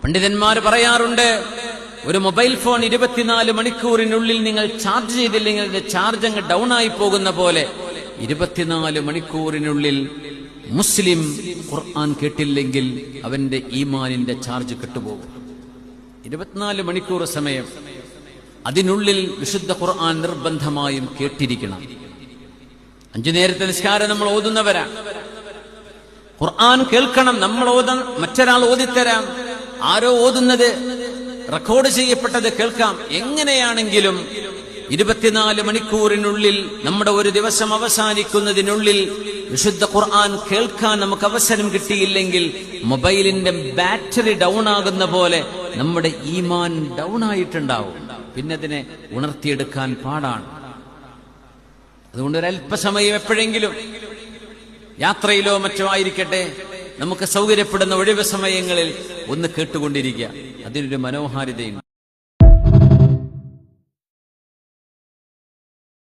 പണ്ഡിതന്മാർ പറയാറുണ്ട്, ഒരു മൊബൈൽ ഫോൺ 24 മണിക്കൂറിനുള്ളിൽ നിങ്ങൾ ചാർജ് ചെയ്തില്ലെങ്കിൽ അതിന്റെ ചാർജ് അങ്ങ് ഡൗൺ ആയി പോകുന്ന പോലെ 24 മണിക്കൂറിനുള്ളിൽ മുസ്ലിം ഖുർആൻ കേട്ടില്ലെങ്കിൽ അവന്റെ ഈമാനിന്റെ ചാർജ് കെട്ടുപോകും. 24 മണിക്കൂർ സമയം അതിനുള്ളിൽ വിശുദ്ധ ഖുർആൻ നിർബന്ധമായും കേട്ടിരിക്കണം. 5 നേരത്തെ നിസ്കാരം നമ്മൾ ഓതുന്നവരാ, ഖുർആൻ കേൾക്കണം. നമ്മൾ ഓതാൻ മറ്റൊരാൾ ഓതിത്തരാം, ആരോ ഓതുന്നത് റെക്കോർഡ് ചെയ്യപ്പെട്ടത് കേൾക്കാം. എങ്ങനെയാണെങ്കിലും 24 മണിക്കൂറിനുള്ളിൽ, നമ്മുടെ ഒരു ദിവസം അവസാനിക്കുന്നതിനുള്ളിൽ വിശുദ്ധ ഖുർആൻ കേൾക്കാൻ നമുക്ക് അവസരം കിട്ടിയില്ലെങ്കിൽ മൊബൈലിന്റെ ബാറ്ററി ഡൗൺ ആകുന്ന പോലെ നമ്മുടെ ഈമാൻ ഡൗൺ ആയിട്ടുണ്ടാവും. പിന്നെ അതിനെ ഉണർത്തിയെടുക്കാൻ പാടാണ്. അതുകൊണ്ട് ഒരല്പസമയം എപ്പോഴെങ്കിലും യാത്രയിലോ മറ്റോ ആയിരിക്കട്ടെ, നമുക്ക് സൗകര്യപ്പെടുന്ന ഒഴിവ് സമയങ്ങളിൽ ഒന്ന് കേട്ടുകൊണ്ടിരിക്കുക. അതിനൊരു മനോഹാരിതയുണ്ട്.